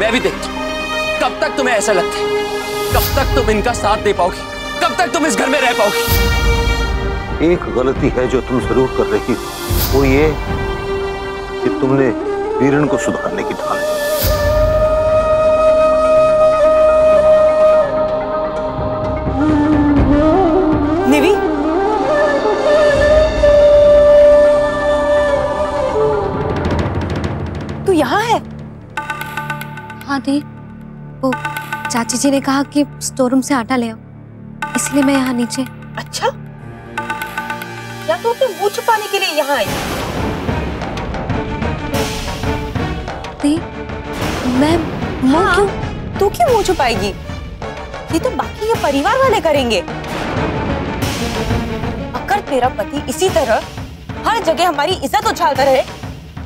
मैं भी देखता हूँ कब तक तुम्हें ऐसा लगता है, कब तक तुम इनका साथ दे पाओगी, कब तक तुम इस घर में रह पाओगी। एक गलती है जो तुम जरूर कर रही हो, वो ये कि तुमने वीरन को सुधारने की ठान ली। निवी, तू यहाँ है? हाँ दी, वो चाची जी ने कहा कि स्टोर रूम से आटा ले आओ, इसलिए मैं यहाँ नीचे। अच्छा, या तो अपने मुंह छुपाने के लिए यहाँ आई? दी, मैं मुंह क्यों? तू क्यों मुंह छुपाएगी? ये तो बाकी ये परिवार वाले करेंगे। अगर तेरा पति इसी तरह हर जगह हमारी इज्जत उछालता रहे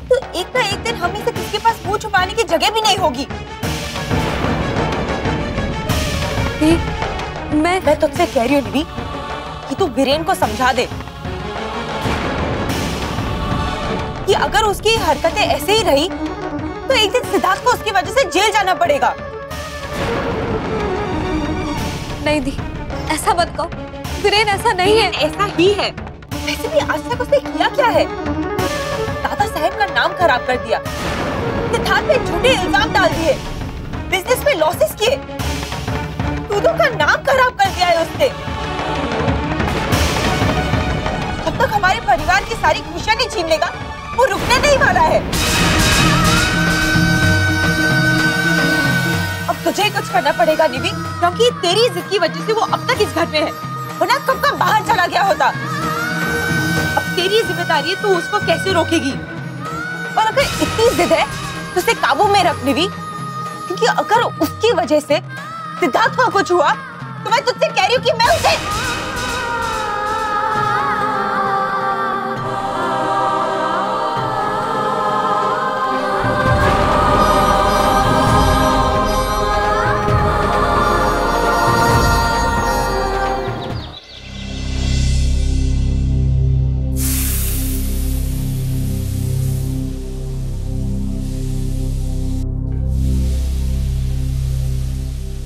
तो एक ना एक दिन हम इसे किसके पास मुंह छुपाने की जगह भी नहीं होगी। मैं तुझसे कह रही हूँ निवी कि तू वीरेन को समझा दे कि अगर उसकी हरकतें ऐसे ही रही तो एक दिन सिद्धार्थ को उसकी वजह से जेल जाना पड़ेगा। नहीं दी, ऐसा मत कहो, वीरेन ऐसा नहीं है। ऐसा ही है। वैसे भी आज तक उसने किया क्या है? दादा साहब का नाम खराब कर दिया, सिद्धार्थ पे झूठे इल्जाम डाल दिए, बिजनेस में लॉसेस किए, दूधों का नाम खराब कर दिया है उसने। जब तक हमारे परिवार की सारी खुशियां नहीं छीन लेगा वो रुकने नहीं वाला है। अब तुझे कुछ करना पड़ेगा निवी, क्योंकि तेरी जिद की वजह से वो अब तक इस घर में है, वरना कब का बाहर चला गया होता। अब तेरी जिम्मेदारी है, तू उसको कैसे रोकेगी? और अगर इतनी जिद है तो उसे काबू में रख निवी, क्योंकि अगर उसकी वजह से सिद्धार्थ को कुछ हुआ तो मैं तुझसे कह रही हूँ कि मैं उसे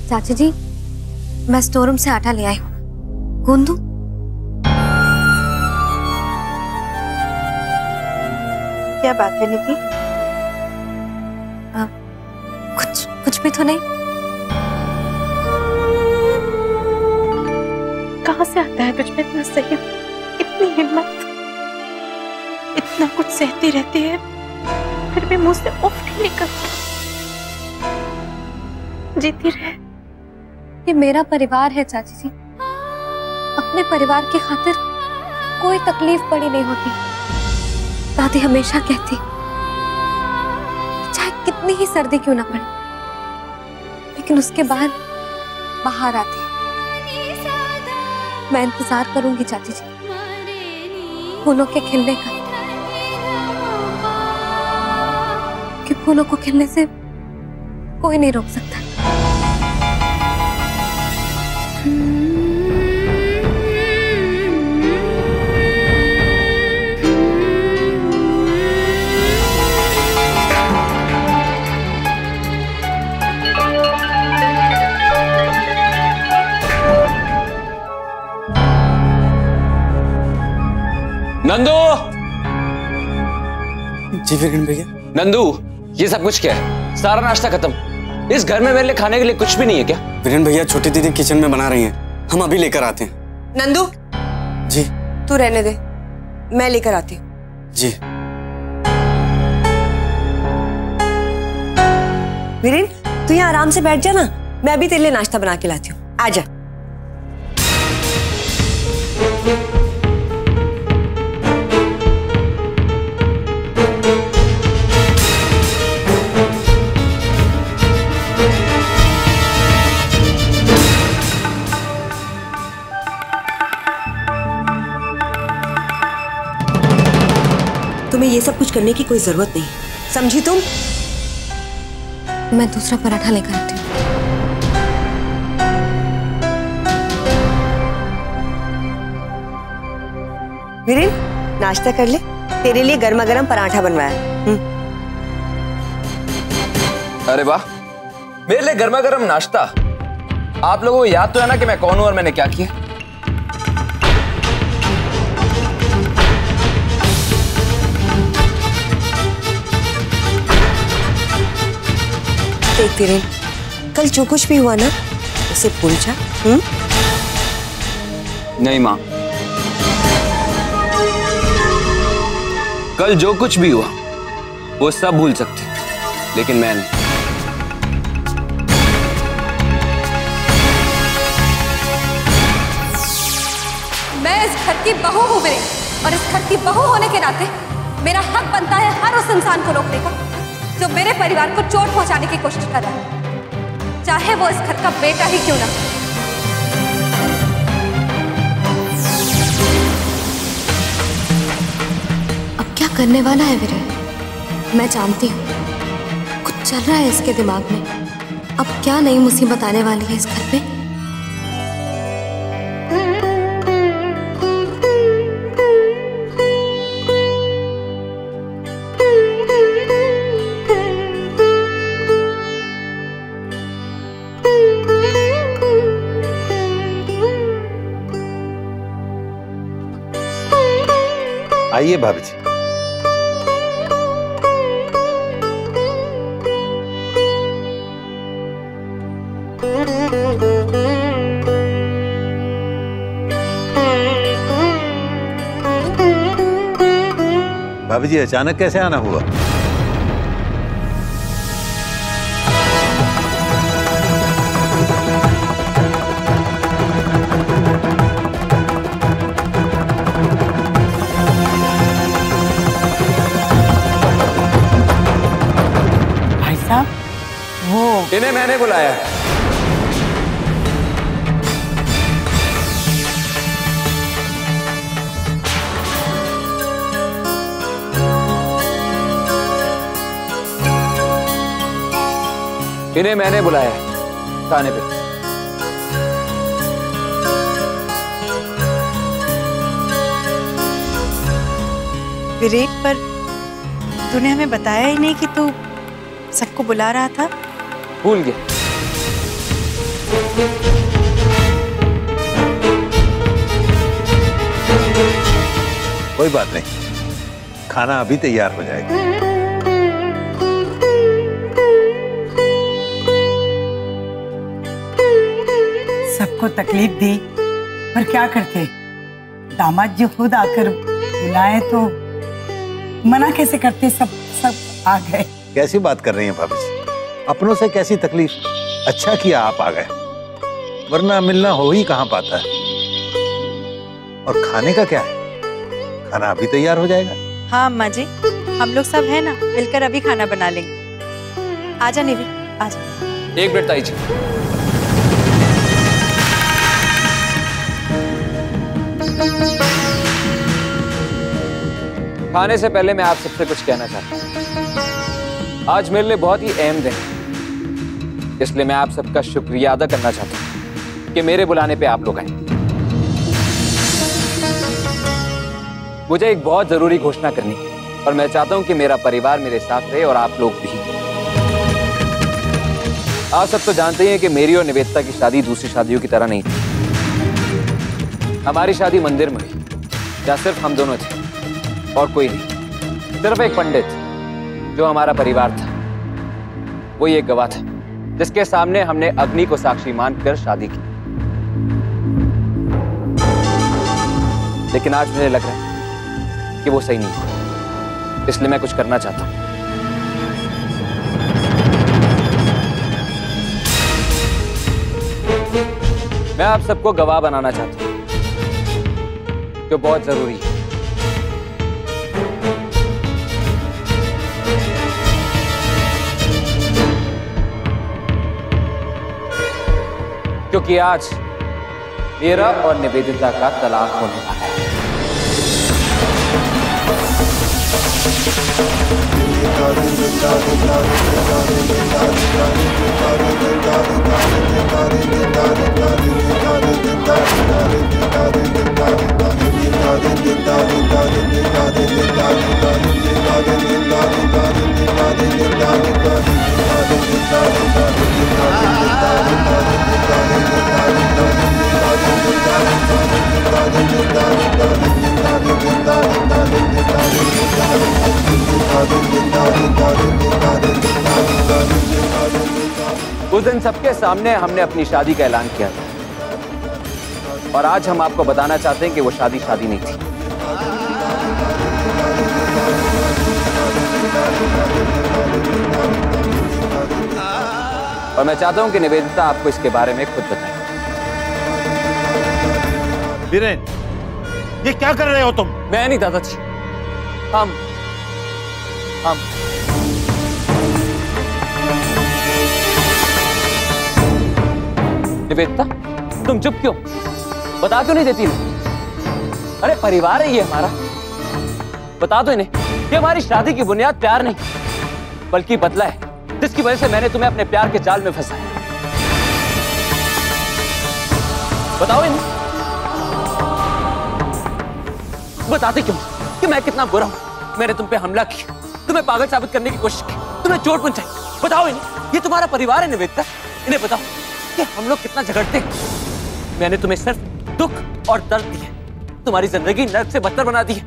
चाची जी, मैं स्टोर रूम से आटा ले आई हूँ, गूंद दूं? क्या बात है निकी? कुछ भी तो नहीं। कहाँ से आता है तुझ में इतना संयम, इतनी हिम्मत? इतना कुछ सहती रहती है फिर भी मुंह से उफ नहीं निकलता। जीती रहे। ये मेरा परिवार है चाची जी, अपने परिवार की खातिर कोई तकलीफ बड़ी नहीं होती। दादी हमेशा कहती चाहे कितनी ही सर्दी क्यों ना पड़े, लेकिन उसके बाद बाहर आती। मैं इंतजार करूंगी चाची जी फूलों के खिलने का, कि फूलों को खिलने से कोई नहीं रोक सकता। नंदू! जी वीरेन भैया। नंदू, ये सब कुछ क्या है? सारा नाश्ता खत्म, इस घर में मेरे लिए खाने के लिए कुछ भी नहीं है क्या? वीरेन भैया, छोटी दीदी किचन में बना रही हैं, हम अभी लेकर आते हैं। नंदू जी। तू रहने दे, मैं लेकर आती हूँ। जी। वीरेन, तू यहाँ आराम से बैठ जा ना, मैं अभी तेरे लिए नाश्ता बना के लाती हूँ, आजा। तुम्हें ये सब कुछ करने की कोई जरूरत नहीं, समझी तुम? मैं दूसरा पराठा लेकर आती हूँ। वीरेन, नाश्ता कर ले, तेरे लिए गर्मा गर्म पराठा बनवाया। अरे वाह, मेरे लिए गर्मा गर्म नाश्ता। आप लोगों को याद तो है ना कि मैं कौन हूं और मैंने क्या किया? देख वीरेन, कल जो कुछ भी हुआ ना उसे भूल जा। नहीं मां, कल जो कुछ भी हुआ वो सब भूल सकते, लेकिन मैं नहीं। मैं इस घर की बहू हूं वीरेन, और इस घर की बहू होने के नाते मेरा हक बनता है हर उस इंसान को रोकने का जो मेरे परिवार को चोट पहुंचाने की कोशिश कर रहा है, चाहे वो इस घर का बेटा ही क्यों ना। अब क्या करने वाला है वीरेन? मैं जानती हूँ कुछ चल रहा है इसके दिमाग में। अब क्या नई मुसीबत आने वाली है इस घर पे? आइए भाभी जी। भाभी जी, अचानक कैसे आना हुआ? इन्हें मैंने बुलाया है। इन्हें मैंने बुलाया है खाने पे। विरेक, पर तूने हमें बताया ही नहीं कि तू सबको बुला रहा था। भूल गया। कोई बात नहीं, खाना अभी तैयार हो जाएगा। सबको तकलीफ दी, पर क्या करते? दामाद जी खुद आकर बुलाए तो मना कैसे करते? सब आ गए। कैसी बात कर रही हैं भाभी जी? अपनों से कैसी तकलीफ? अच्छा किया आप आ गए, वरना मिलना हो ही कहां पाता है। और खाने का क्या है? खाना अभी तैयार हो जाएगा। हाँ अम्मा जी, हम लोग सब है ना, मिलकर अभी खाना बना लेंगे। आजा निवी, आजा। एक मिनट ताई जी। खाने से पहले मैं आप सबसे कुछ कहना चाहता हूं। आज मेरे लिए बहुत ही अहम दिन है, इसलिए मैं आप सबका शुक्रिया अदा करना चाहता हूं कि मेरे बुलाने पे आप लोग आए। मुझे एक बहुत जरूरी घोषणा करनी है और मैं चाहता हूं कि मेरा परिवार मेरे साथ रहे और आप लोग भी। आप सब तो जानते ही हैं कि मेरी और निवेदिता की शादी दूसरी शादियों की तरह नहीं थी। हमारी शादी मंदिर में हुई, जहां सिर्फ हम दोनों थे और कोई नहीं। सिर्फ एक पंडित जो हमारा परिवार था, वो ये गवाह था जिसके सामने हमने अग्नि को साक्षी मानकर शादी की। लेकिन आज मुझे लग रहा है कि वो सही नहीं है, इसलिए मैं कुछ करना चाहता हूं। मैं आप सबको गवाह बनाना चाहता हूं, जो बहुत जरूरी है। क्योंकि आज मेरा और निवेदिता का तलाक होने वाला है। उस दिन सबके सामने हमने अपनी शादी का ऐलान किया था, और आज हम आपको बताना चाहते हैं कि वो शादी नहीं थी। और मैं चाहता हूं कि निवेदिता आपको इसके बारे में खुद बताए। वीरेन, ये क्या कर रहे हो तुम? मैं नहीं दादाजी, हम निवेदिता, तुम चुप क्यों? बता क्यों नहीं देती? अरे परिवार है ये हमारा, बता दो इन्हें कि हमारी शादी की बुनियाद प्यार नहीं बल्कि बदला है, जिसकी वजह से मैंने तुम्हें अपने प्यार के जाल में फंसाया। बताओ इन्हें, बताते क्यों कि मैं कितना बुरा हूं? मैंने तुम पे हमला किया, तुम्हें पागल साबित करने की कोशिश की, तुम्हें चोट पहुंचाई। बताओ इन्हें, ये तुम्हारा परिवार है निवेदिता, इन्हें बताओ कि हम लोग कितना झगड़ते हैं। मैंने तुम्हें सिर्फ दुख और दर्द दिया, तुम्हारी जिंदगी नर्क से बदतर बना दी है।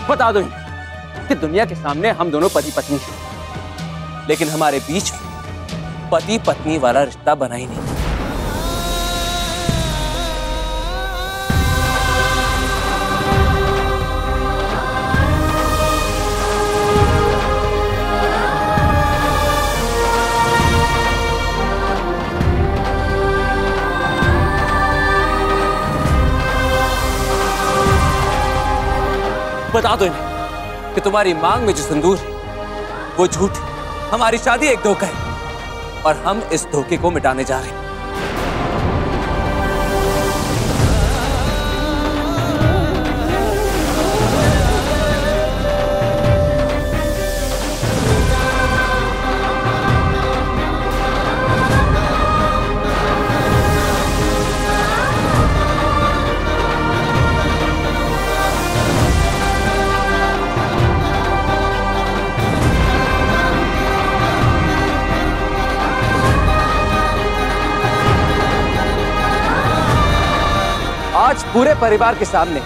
बता दो इन्हें कि दुनिया के सामने हम दोनों पति पत्नी हैं, लेकिन हमारे बीच पति पत्नी वाला रिश्ता बना ही नहीं। बता दो इन्हें कि तुम्हारी मांग में जो सिंदूर है वो झूठ है, हमारी शादी एक धोखा है, और हम इस धोखे को मिटाने जा रहे हैं। आज पूरे परिवार के सामने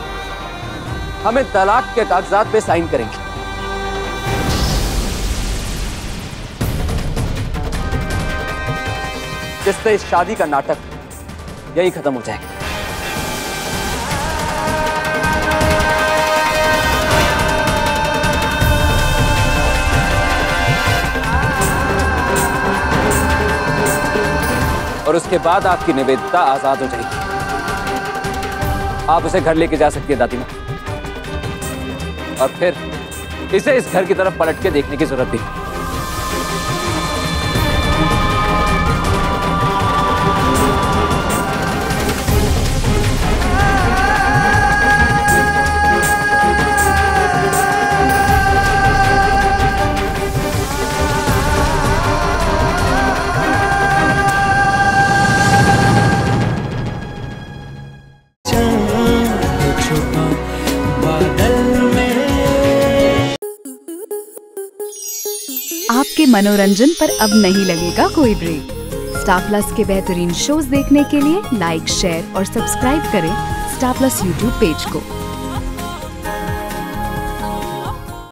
हमें तलाक के कागजात पे साइन करेंगे। जिससे इस शादी का नाटक यही खत्म हो जाएगा। और उसके बाद आपकी निवेदिता आजाद हो जाएगी। आप उसे घर लेके जा सकती है दादी माँ, और फिर इसे इस घर की तरफ पलट के देखने की जरूरत भी। आपके मनोरंजन पर अब नहीं लगेगा कोई ब्रेक। स्टार प्लस के बेहतरीन शोज देखने के लिए लाइक, शेयर और सब्सक्राइब करें स्टार प्लस यूट्यूब पेज को।